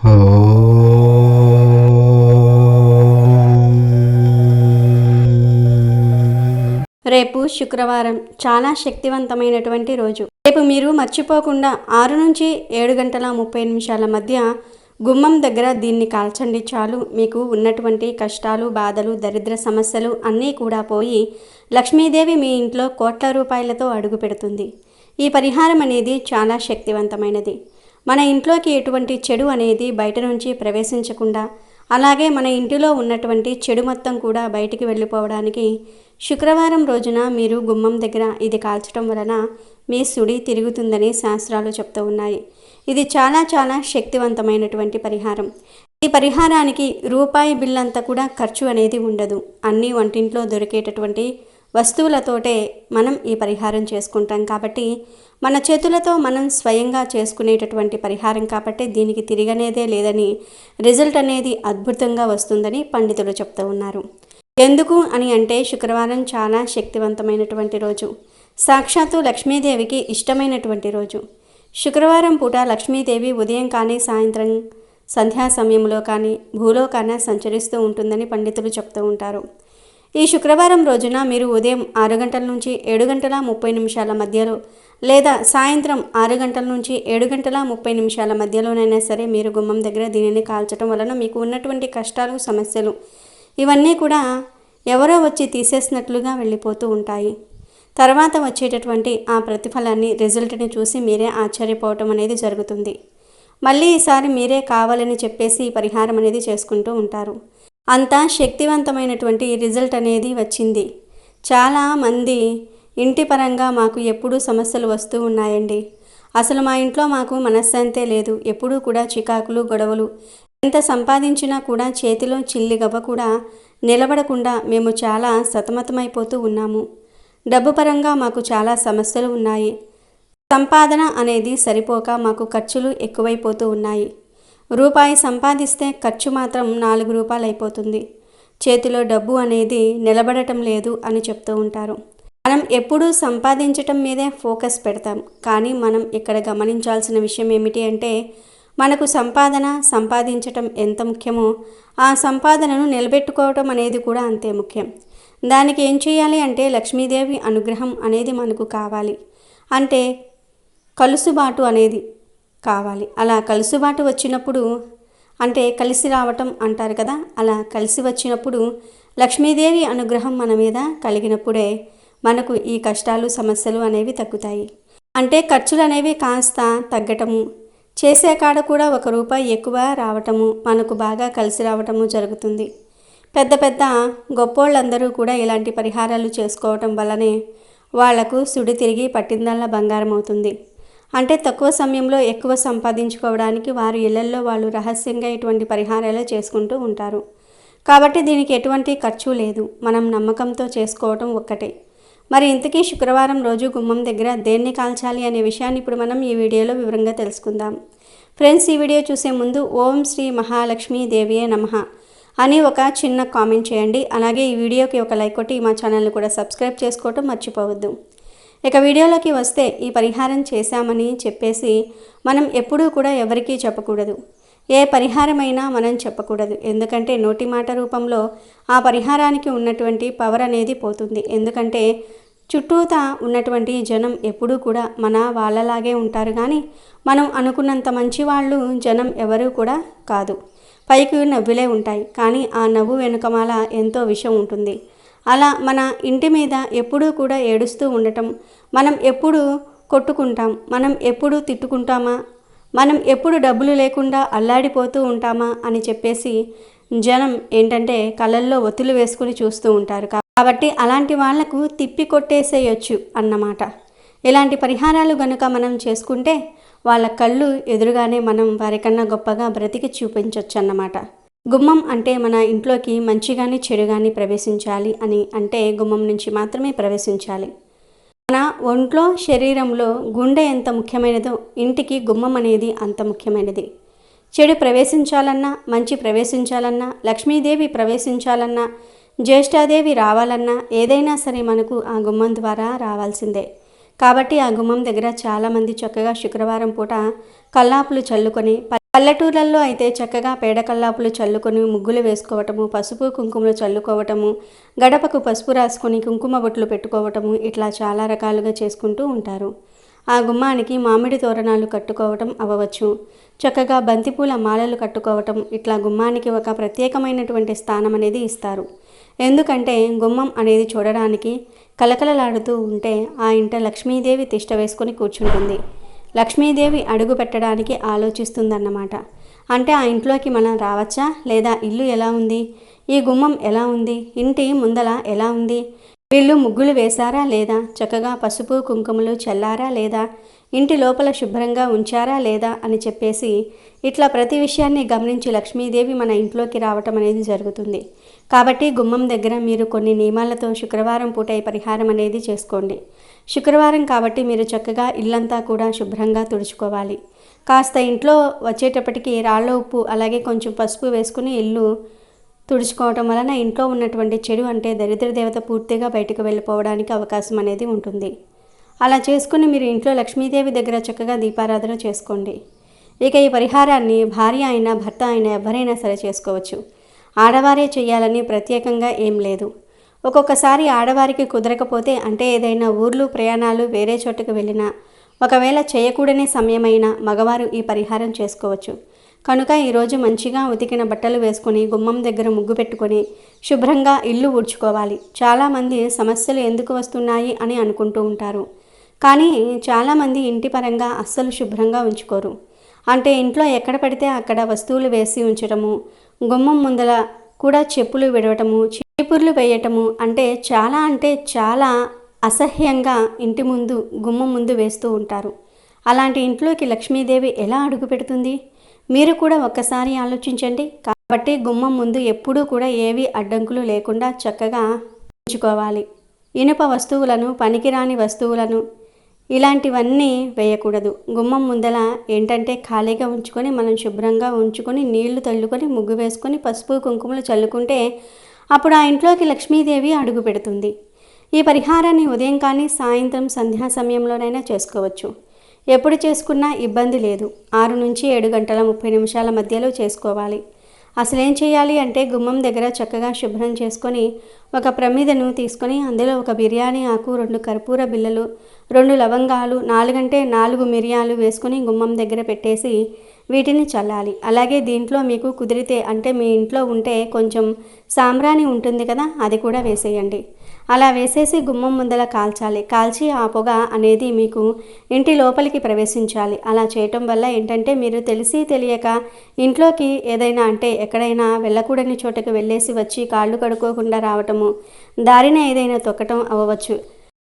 రేపు శుక్రవారం చాలా శక్తివంతమైనటువంటి రోజు. రేపు మీరు మర్చిపోకుండా 6 నుంచి 7 గంటల 30 నిమిషాల మధ్య గుమ్మం దగ్గర దీన్ని కాల్చండి. చాలు మీకు ఉన్నటువంటి కష్టాలు, బాధలు, దరిద్ర సమస్యలు అన్నీ కూడా పోయి లక్ష్మీదేవి మీ ఇంట్లో కోట్ల రూపాయలతో అడుగు పెడుతుంది. ఈ పరిహారం అనేది చాలా శక్తివంతమైనది. మన ఇంట్లోకి ఎటువంటి చెడు అనేది బయట నుంచి ప్రవేశించకుండా, అలాగే మన ఇంటిలో ఉన్నటువంటి చెడు మొత్తం కూడా బయటికి వెళ్ళిపోవడానికి శుక్రవారం రోజున మీరు గుమ్మం దగ్గర ఇది కాల్చడం వలన మీ సుడి తిరుగుతుందని శాస్త్రాలు చెప్తూ ఉన్నాయి. ఇది చాలా చాలా శక్తివంతమైనటువంటి పరిహారం. ఈ పరిహారానికి రూపాయి బిల్లంతా కూడా ఖర్చు అనేది ఉండదు. అన్నీ వంటింట్లో దొరికేటటువంటి వస్తువులతోటే మనం ఈ పరిహారం చేసుకుంటాం కాబట్టి, మన చేతులతో మనం స్వయంగా చేసుకునేటటువంటి పరిహారం కాబట్టి దీనికి తిరగనేదే లేదని, రిజల్ట్ అనేది అద్భుతంగా వస్తుందని పండితులు చెప్తూ ఉన్నారు. ఎందుకు అని అంటే శుక్రవారం చాలా శక్తివంతమైనటువంటి రోజు. సాక్షాత్తు లక్ష్మీదేవికి ఇష్టమైనటువంటి రోజు. శుక్రవారం పూట లక్ష్మీదేవి ఉదయం కానీ సాయంత్రం సంధ్యా సమయంలో కానీ భూలోకాన సంచరిస్తూ ఉంటుందని పండితులు చెప్తూ ఉంటారు. ఈ శుక్రవారం రోజున మీరు ఉదయం 6 గంటల నుంచి 7 గంటల 30 నిమిషాల మధ్యలో, లేదా సాయంత్రం 6 గంటల నుంచి 7 గంటల 30 నిమిషాల మధ్యలోనైనా సరే మీరు గుమ్మం దగ్గర దీనిని కాల్చడం వలన మీకు ఉన్నటువంటి కష్టాలు, సమస్యలు ఇవన్నీ కూడా ఎవరో వచ్చి తీసేసినట్లుగా వెళ్ళిపోతూ ఉంటాయి. తర్వాత వచ్చేటటువంటి ఆ ప్రతిఫలాన్ని, రిజల్ట్ని చూసి మీరే ఆశ్చర్యపోవటం అనేది జరుగుతుంది. మళ్ళీ ఈసారి మీరే కావాలని చెప్పేసి ఈ పరిహారం అనేది చేసుకుంటూ ఉంటారు. అంత శక్తివంతమైనటువంటి రిజల్ట్ అనేది వచ్చింది. చాలామంది ఇంటి పరంగా మాకు ఎప్పుడూ సమస్యలు వస్తూ ఉన్నాయండి, అసలు మా ఇంట్లో మాకు మనశ్శాంతే లేదు, ఎప్పుడూ కూడా చికాకులు, గొడవలు, ఎంత సంపాదించినా కూడా చేతిలో చిల్లిగవ్వ కూడా నిలబడకుండా మేము చాలా సతమతమైపోతూ ఉన్నాము, డబ్బు పరంగా మాకు చాలా సమస్యలు ఉన్నాయి, సంపాదన అనేది సరిపోక మాకు ఖర్చులు ఎక్కువైపోతూ ఉన్నాయి, రూపాయి సంపాదిస్తే ఖర్చు మాత్రం 4 రూపాయలు అయిపోతుంది, చేతిలో డబ్బు అనేది నిలబడటం లేదు అని చెప్తూ ఉంటారు. మనం ఎప్పుడూ సంపాదించటం మీదే ఫోకస్ పెడతాం, కానీ మనం ఇక్కడ గమనించాల్సిన విషయం ఏమిటి అంటే, మనకు సంపాదించటం ఎంత ముఖ్యమో ఆ సంపాదనను నిలబెట్టుకోవటం అనేది కూడా అంతే ముఖ్యం. దానికి ఏం చేయాలి అంటే లక్ష్మీదేవి అనుగ్రహం అనేది మనకు కావాలి. అంటే కలుసుబాటు అనేది కావాలి. అలా కలుసుబాటు వచ్చినప్పుడు, అంటే కలిసి రావటం అంటారు కదా, అలా కలిసి వచ్చినప్పుడు లక్ష్మీదేవి అనుగ్రహం మన మీద కలిగినప్పుడే మనకు ఈ కష్టాలు, సమస్యలు అనేవి తగ్గుతాయి. అంటే ఖర్చులు అనేవి కాస్త తగ్గటము, చేసే కాడ కూడా 1 రూపాయి ఎక్కువ రావటము, మనకు బాగా కలిసి రావటము జరుగుతుంది. పెద్ద పెద్ద గొప్పోళ్ళందరూ కూడా ఇలాంటి పరిహారాలు చేసుకోవటం వల్లనే వాళ్లకు సుడి తిరిగి పట్టిందల్లా బంగారం అవుతుంది. అంటే తక్కువ సమయంలో ఎక్కువ సంపాదించుకోవడానికి వారు ఇళ్లల్లో వాళ్ళు రహస్యంగా ఇటువంటి పరిహారాలు చేసుకుంటూ ఉంటారు. కాబట్టి దీనికి ఎటువంటి ఖర్చు లేదు, మనం నమ్మకంతో చేసుకోవటం ఒక్కటే. మరి ఇంతకీ శుక్రవారం రోజు గుమ్మం దగ్గర దేన్ని కాల్చాలి అనే విషయాన్ని ఇప్పుడు మనం ఈ వీడియోలో వివరంగా తెలుసుకుందాం. ఫ్రెండ్స్, ఈ వీడియో చూసే ముందు ఓం శ్రీ మహాలక్ష్మీ దేవియే నమః అని ఒక చిన్న కామెంట్ చేయండి. అలాగే ఈ వీడియోకి ఒక లైక్ కొట్టి మా ఛానల్ని కూడా సబ్స్క్రైబ్ చేసుకోవటం మర్చిపోవద్దు. ఇక వీడియోలోకి వస్తే, ఈ పరిహారం చేశామని చెప్పేసి మనం ఎప్పుడూ కూడా ఎవరికీ చెప్పకూడదు. ఏ పరిహారమైనా మనం చెప్పకూడదు. ఎందుకంటే నోటి మాట రూపంలో ఆ పరిహారానికి ఉన్నటువంటి పవర్ అనేది పోతుంది. ఎందుకంటే చుట్టూతా ఉన్నటువంటి జనం ఎప్పుడూ కూడా మన వాళ్ళలాగే ఉంటారు, కానీ మనం అనుకున్నంత మంచి వాళ్ళు జనం ఎవరూ కూడా కాదు. పైకి నవ్వులే ఉంటాయి, కానీ ఆ నవ్వు వెనుకమాల ఎంతో విషయం ఉంటుంది. అలా మన ఇంటి మీద ఎప్పుడూ కూడా ఏడుస్తూ ఉండటం, మనం ఎప్పుడు కొట్టుకుంటాం, మనం ఎప్పుడు తిట్టుకుంటామా, మనం ఎప్పుడు డబ్బులు లేకుండా అల్లాడిపోతూ ఉంటామా అని చెప్పేసి జనం ఏంటంటే కళ్ళల్లో ఒత్తులు వేసుకుని చూస్తూ ఉంటారు. కాబట్టి అలాంటి వాళ్లకు తిప్పి కొట్టేసేయచ్చు అన్నమాట. ఇలాంటి పరిహారాలు గనుక మనం చేసుకుంటే వాళ్ళ కళ్ళు ఎదురుగానే మనం వారికన్నా గొప్పగా బ్రతికి చూపించవచ్చు అన్నమాట. గుమ్మం అంటే మన ఇంట్లోకి మంచి కానీ చెడు కానీ ప్రవేశించాలి అని అంటే గుమ్మం నుంచి మాత్రమే ప్రవేశించాలి. మన ఒంట్లో, శరీరంలో గుండె ఎంత ముఖ్యమైనదో ఇంటికి గుమ్మం అనేది అంత ముఖ్యమైనది. చెడు ప్రవేశించాలన్నా, మంచి ప్రవేశించాలన్నా, లక్ష్మీదేవి ప్రవేశించాలన్నా, జ్యేష్ఠాదేవి రావాలన్నా ఏదైనా సరే మనకు ఆ గుమ్మం ద్వారా రావాల్సిందే. కాబట్టి ఆ గుమ్మం దగ్గర చాలామంది చక్కగా శుక్రవారం పూట కల్లాపులు చల్లుకొని పల్లెటూర్లలో అయితే చక్కగా పేడ కల్లాపులు చల్లుకొని ముగ్గులు వేసుకోవటము, పసుపు కుంకుమలు చల్లుకోవటము, గడపకు పసుపు రాసుకొని కుంకుమ బొట్లు పెట్టుకోవటము, ఇట్లా చాలా రకాలుగా చేసుకుంటూ ఉంటారు. ఆ గుమ్మానికి మామిడి తోరణాలు కట్టుకోవటం అవ్వచ్చు, చక్కగా బంతిపూల మాలలు కట్టుకోవటం, ఇట్లా గుమ్మానికి ఒక ప్రత్యేకమైనటువంటి స్థానం అనేది ఇస్తారు. ఎందుకంటే గుమ్మం అనేది చూడడానికి కలకలలాడుతూ ఉంటే ఆ ఇంట లక్ష్మీదేవి తిష్ట వేసుకొని కూర్చుంటుంది. లక్ష్మీదేవి అడుగు పెట్టడానికి ఆలోచిస్తుందన్నమాట. అంటే ఆ ఇంట్లోకి మనం రావచ్చా, లేదా ఇల్లు ఎలా ఉంది, ఈ గుమ్మం ఎలా ఉంది, ఇంటి ముందల ఎలా ఉంది, వీళ్ళు ముగ్గులు వేశారా లేదా, చక్కగా పసుపు కుంకుమలు చల్లారా లేదా, ఇంటి లోపల శుభ్రంగా ఉంచారా లేదా అని చెప్పేసి ఇట్లా ప్రతి విషయాన్ని గమనించి లక్ష్మీదేవి మన ఇంట్లోకి రావటం అనేది జరుగుతుంది. కాబట్టి గుమ్మం దగ్గర మీరు కొన్ని నియమాలతో శుక్రవారం పూట ఈ పరిహారం అనేది చేసుకోండి. శుక్రవారం కాబట్టి మీరు చక్కగా ఇల్లంతా కూడా శుభ్రంగా తుడుచుకోవాలి. కాస్త ఇంట్లో వచ్చేటప్పటికి రాళ్ళ ఉప్పు అలాగే కొంచెం పసుపు వేసుకుని ఇల్లు తుడుచుకోవటం వలన ఇంట్లో ఉన్నటువంటి చెడు అంటే దరిద్ర దేవత పూర్తిగా బయటకు వెళ్ళిపోవడానికి అవకాశం అనేది ఉంటుంది. అలా చేసుకుని మీరు ఇంట్లో లక్ష్మీదేవి దగ్గర చక్కగా దీపారాధన చేసుకోండి. ఇక ఈ పరిహారాన్ని భార్య అయినా భర్త అయినా ఎవరైనా సరే చేసుకోవచ్చు. ఆడవారే చేయాలని ప్రత్యేకంగా ఏం లేదు. ఒక్కొక్కసారి ఆడవారికి కుదరకపోతే అంటే ఏదైనా ఊర్లు ప్రయాణాలు వేరే చోటుకు వెళ్ళినా ఒకవేళ చేయకూడని సమయమైనా మగవారు ఈ పరిహారం చేసుకోవచ్చు. కనుక ఈరోజు మంచిగా ఉతికిన బట్టలు వేసుకొని గుమ్మం దగ్గర ముగ్గు పెట్టుకొని శుభ్రంగా ఇల్లు ఊడ్చుకోవాలి. చాలామంది సమస్యలు ఎందుకు వస్తున్నాయి అని అనుకుంటూ ఉంటారు. కానీ చాలామంది ఇంటి పరంగా అస్సలు శుభ్రంగా ఉంచుకోరు. అంటే ఇంట్లో ఎక్కడ పడితే అక్కడ వస్తువులు వేసి ఉంచడము, గుమ్మం ముందల కూడా చెప్పులు విడవటము, చీపుర్లు వేయటము అంటే చాలా అసహ్యంగా ఇంటి ముందు గుమ్మం ముందు వేస్తూ ఉంటారు. అలాంటి ఇంట్లోకి లక్ష్మీదేవి ఎలా అడుగు పెడుతుంది? మీరు కూడా ఒక్కసారి ఆలోచించండి. కాబట్టి గుమ్మం ముందు ఎప్పుడూ కూడా ఏవి అడ్డంకులు లేకుండా చక్కగా ఉంచుకోవాలి. ఇనుప వస్తువులను, పనికిరాని వస్తువులను ఇలాంటివన్నీ వేయకూడదు. గుమ్మం ముందల ఏంటంటే ఖాళీగా ఉంచుకొని మనం శుభ్రంగా ఉంచుకొని నీళ్లు తల్లుకొని ముగ్గు వేసుకొని పసుపు కుంకుమలు చల్లుకుంటే అప్పుడు ఆ ఇంట్లోకి లక్ష్మీదేవి అడుగు పెడుతుంది. ఈ పరిహారాన్ని ఉదయం కానీ సాయంత్రం సంధ్యా సమయంలోనైనా చేసుకోవచ్చు. ఎప్పుడు చేసుకున్నా ఇబ్బంది లేదు. 6 నుంచి 7 గంటల 30 నిమిషాల మధ్యలో చేసుకోవాలి. అసలేం చేయాలి అంటే గుమ్మం దగ్గర చక్కగా శుభ్రం చేసుకొని ఒక ప్రమిదను తీసుకొని అందులో ఒక బిర్యానీ ఆకు, 2 కర్పూర బిళ్ళలు, 2 లవంగాలు, 4 అంటే 4 మిరియాలు వేసుకొని గుమ్మం దగ్గర పెట్టేసి వీటిని చల్లాలి. అలాగే దీంట్లో మీకు కుదిరితే అంటే మీ ఇంట్లో ఉంటే కొంచెం సాంబ్రాణి ఉంటుంది కదా, అది కూడా వేసేయండి. అలా వేసేసి గుమ్మం ముందల కాల్చాలి. కాల్చి ఆ పొగ అనేది మీకు ఇంటి లోపలికి ప్రవేశించాలి. అలా చేయటం వల్ల ఏంటంటే మీరు తెలిసి తెలియక ఇంట్లోకి ఏదైనా అంటే ఎక్కడైనా వెళ్ళకూడని చోటకి వెళ్ళేసి వచ్చి కాళ్ళు కడుక్కోకుండా రావటము, దారిన ఏదైనా తొక్కటం అవ్వవచ్చు.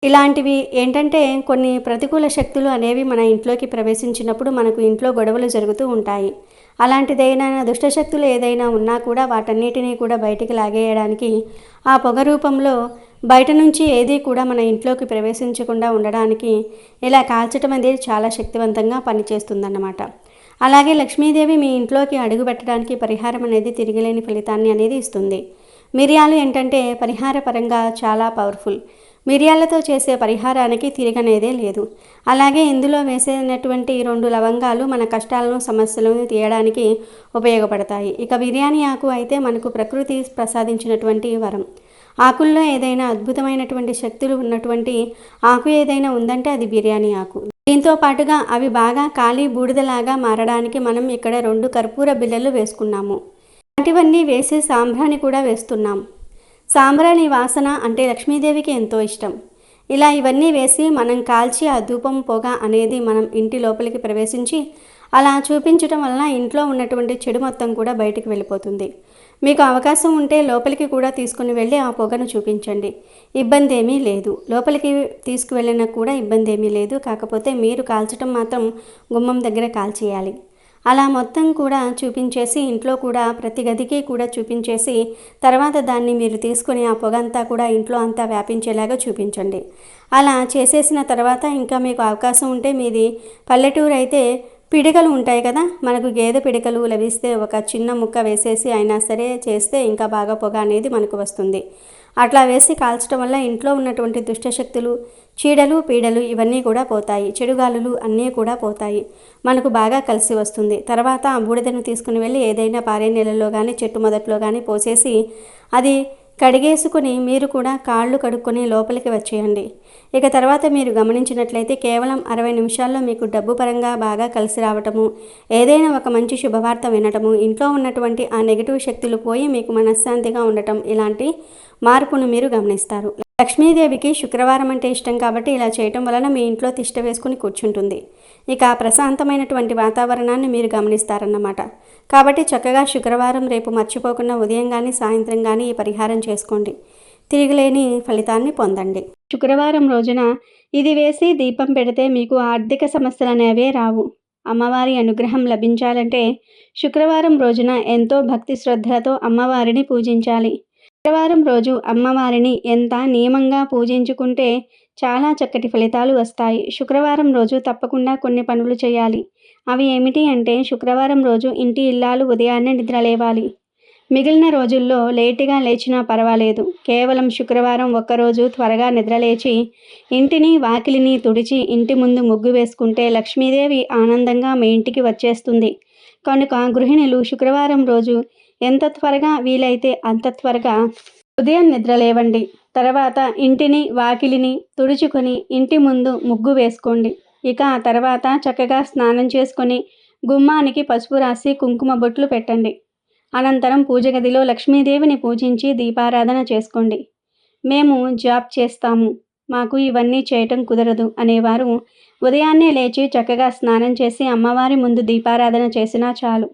ఇలాంటివి ఏంటంటే కొన్ని ప్రతికూల శక్తులు అనేవి మన ఇంట్లోకి ప్రవేశించినప్పుడు మనకు ఇంట్లో గొడవలు జరుగుతూ ఉంటాయి. అలాంటిదైనా దుష్టశక్తులు ఏదైనా ఉన్నా కూడా వాటన్నిటినీ కూడా బయటికి లాగేయడానికి ఆ పొగ రూపంలో బయట నుంచి ఏది కూడా మన ఇంట్లోకి ప్రవేశించకుండా ఉండడానికి ఇలా కాల్చటం అనేది చాలా శక్తివంతంగా పనిచేస్తుందన్నమాట. అలాగే లక్ష్మీదేవి మీ ఇంట్లోకి అడుగు పెట్టడానికి పరిహారం అనేది తిరిగిలేని ఫలితాన్ని అనేది ఇస్తుంది. మిరియాలు ఏంటంటే పరిహార పరంగా చాలా పవర్ఫుల్. మిరియాలతో చేసే పరిహారానికి తిరగనేదే లేదు. అలాగే ఇందులో వేసేటటువంటి 2 లవంగాలు మన కష్టాలను సమస్యలను తీయడానికి ఉపయోగపడతాయి. ఇక బిర్యానీ ఆకు అయితే మనకు ప్రకృతి ప్రసాదించినటువంటి వరం. ఆకుల్లో ఏదైనా అద్భుతమైనటువంటి శక్తులు ఉన్నటువంటి ఆకు ఏదైనా ఉందంటే అది బిర్యానీ ఆకు. దీంతో పాటుగా అవి బాగా కాలి బూడిదలాగా మారడానికి మనం ఇక్కడ 2 కర్పూర బిళ్ళలు వేసుకున్నాము. ఇలాంటివన్నీ వేసి సాంబ్రాణి కూడా వేస్తున్నాం. సాంబ్రాణి వాసన అంటే లక్ష్మీదేవికి ఎంతో ఇష్టం. ఇలా ఇవన్నీ వేసి మనం కాల్చి ఆ ధూపం పొగ అనేది మనం ఇంటి లోపలికి ప్రవేశించి అలా చూపించడం వలన ఇంట్లో ఉన్నటువంటి చెడు మొత్తం కూడా బయటికి వెళ్ళిపోతుంది. మీకు అవకాశం ఉంటే లోపలికి కూడా తీసుకుని వెళ్ళి ఆ పొగను చూపించండి. ఇబ్బంది ఏమీ లేదు. లోపలికి తీసుకువెళ్ళినా కూడా ఇబ్బంది ఏమీ లేదు. కాకపోతే మీరు కాల్చడం మాత్రం గుమ్మం దగ్గర కాల్చేయాలి. అలా మొత్తం కూడా చూపించేసి ఇంట్లో కూడా ప్రతి గదికి కూడా చూపించేసి తర్వాత దాన్ని మీరు తీసుకుని ఆ పొగ అంతా కూడా ఇంట్లో అంతా వ్యాపించేలాగా చూపించండి. అలా చేసేసిన తర్వాత ఇంకా మీకు అవకాశం ఉంటే మీది పల్లెటూరు అయితే పిడికలు ఉంటాయి కదా, మనకు గేదె పిడికలు లభిస్తే ఒక చిన్న ముక్క వేసేసి అయినా సరే చేస్తే ఇంకా బాగా పొగ అనేది మనకు వస్తుంది. అట్లా వేసి కాల్చడం వల్ల ఇంట్లో ఉన్నటువంటి దుష్టశక్తులు, చీడలు, పీడలు ఇవన్నీ కూడా పోతాయి. చెడుగాలులు అన్నీ కూడా పోతాయి. మనకు బాగా కలిసి వస్తుంది. తర్వాత ఆ బూడిదను తీసుకుని వెళ్ళి ఏదైనా పారే నీళ్ళలో కానీ చెట్టు మొదట్లో కానీ పోసేసి అది కడిగేసుకుని మీరు కూడా కాళ్ళు కడుక్కొని లోపలికి వచ్చేయండి. ఇక తర్వాత మీరు గమనించినట్లయితే కేవలం 60 నిమిషాల్లో మీకు డబ్బు పరంగా బాగా కలిసి రావటము, ఏదైనా ఒక మంచి శుభవార్త వినటము, ఇంట్లో ఉన్నటువంటి ఆ నెగిటివ్ శక్తులు పోయి మీకు మనశ్శాంతిగా ఉండటం, ఇలాంటి మార్పును మీరు గమనిస్తారు. లక్ష్మీదేవికి శుక్రవారం అంటే ఇష్టం కాబట్టి ఇలా చేయటం వలన మీ ఇంట్లో తిష్ట వేసుకుని కూర్చుంటుంది. ఇక ప్రశాంతమైనటువంటి వాతావరణాన్ని మీరు గమనిస్తారన్నమాట. కాబట్టి చక్కగా శుక్రవారం రేపు మర్చిపోకుండా ఉదయం కానీ సాయంత్రం కానీ ఈ పరిహారం చేసుకోండి. తిరిగిలేని ఫలితాన్ని పొందండి. శుక్రవారం రోజున ఇది వేసి దీపం పెడితే మీకు ఆర్థిక సమస్యలు అనేవే రావు. అమ్మవారి అనుగ్రహం లభించాలంటే శుక్రవారం రోజున ఎంతో భక్తి శ్రద్ధలతో అమ్మవారిని పూజించాలి. శుక్రవారం రోజు అమ్మవారిని ఎంత నియమంగా పూజించుకుంటే చాలా చక్కటి ఫలితాలు వస్తాయి. శుక్రవారం రోజు తప్పకుండా కొన్ని పనులు చేయాలి. అవి ఏమిటి అంటే శుక్రవారం రోజు ఇంటి ఇల్లాలు ఉదయాన్నే నిద్రలేవాలి. మిగిలిన రోజుల్లో లేటుగా లేచినా పర్వాలేదు. కేవలం శుక్రవారం ఒక్కరోజు త్వరగా నిద్రలేచి ఇంటిని వాకిలిని తుడిచి ఇంటి ముందు ముగ్గు వేసుకుంటే లక్ష్మీదేవి ఆనందంగా మీ ఇంటికి వచ్చేస్తుంది. కనుక గృహిణులు శుక్రవారం రోజు ఎంత త్వరగా వీలైతే అంత త్వరగా ఉదయం నిద్రలేవండి. తర్వాత ఇంటిని వాకిలిని తుడుచుకొని ఇంటి ముందు ముగ్గు వేసుకోండి. ఇక ఆ తర్వాత చక్కగా స్నానం చేసుకొని గుమ్మానికి పసుపు రాసి కుంకుమ బొట్లు పెట్టండి. అనంతరం పూజ గదిలో లక్ష్మీదేవిని పూజించి దీపారాధన చేసుకోండి. మేము జాబ్ చేస్తాము, మాకు ఇవన్నీ చేయటం కుదరదు అనేవారు ఉదయాన్నే లేచి చక్కగా స్నానం చేసి అమ్మవారి ముందు దీపారాధన చేసినా చాలు.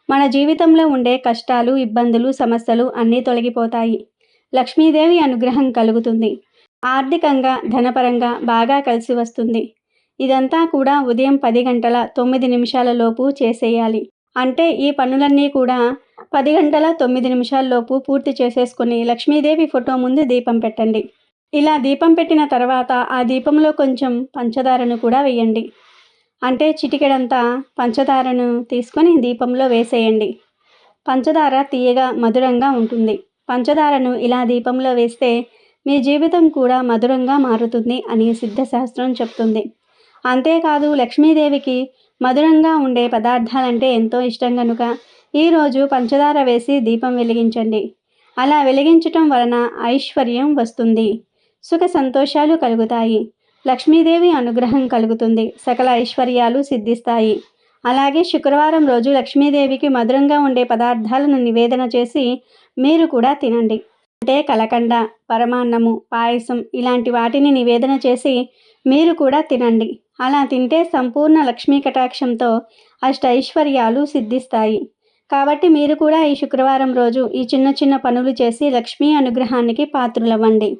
మన జీవితంలో ఉండే కష్టాలు, ఇబ్బందులు, సమస్యలు అన్నీ తొలగిపోతాయి. లక్ష్మీదేవి అనుగ్రహం కలుగుతుంది. ఆర్థికంగా, ధనపరంగా బాగా కలిసి వస్తుంది. ఇదంతా కూడా ఉదయం 10 గంటల 9 నిమిషాల లోపు చేసేయాలి. అంటే ఈ పనులన్నీ కూడా 10 గంటల 9 నిమిషాల లోపు పూర్తి చేసేసుకొని లక్ష్మీదేవి ఫోటో ముందు దీపం పెట్టండి. ఇలా దీపం పెట్టిన తర్వాత ఆ దీపంలో కొంచెం పంచదారను కూడా వేయండి. అంటే చిటికెడంతా పంచదారను తీసుకొని దీపంలో వేసేయండి. పంచదార తీయగా మధురంగా ఉంటుంది. పంచదారను ఇలా దీపంలో వేస్తే మీ జీవితం కూడా మధురంగా మారుతుంది అని సిద్ధశాస్త్రం చెప్తుంది. అంతేకాదు లక్ష్మీదేవికి మధురంగా ఉండే పదార్థాలంటే ఎంతో ఇష్టం కనుక ఈరోజు పంచదార వేసి దీపం వెలిగించండి. అలా వెలిగించటం వలన ఐశ్వర్యం వస్తుంది, సుఖ సంతోషాలు కలుగుతాయి, లక్ష్మీదేవి అనుగ్రహం కలుగుతుంది, సకల ఐశ్వర్యాలు సిద్ధిస్తాయి. అలాగే శుక్రవారం రోజు లక్ష్మీదేవికి మధురంగా ఉండే పదార్థాలను నివేదన చేసి మీరు కూడా తినండి. అంటే కలకండ, పరమాన్నము, పాయసం ఇలాంటి వాటిని నివేదన చేసి మీరు కూడా తినండి. అలా తింటే సంపూర్ణ లక్ష్మీ కటాక్షంతో అష్టైశ్వర్యాలు సిద్ధిస్తాయి. కాబట్టి మీరు కూడా ఈ శుక్రవారం రోజు ఈ చిన్న చిన్న పనులు చేసి లక్ష్మీ అనుగ్రహానికి పాత్రులవ్వండి.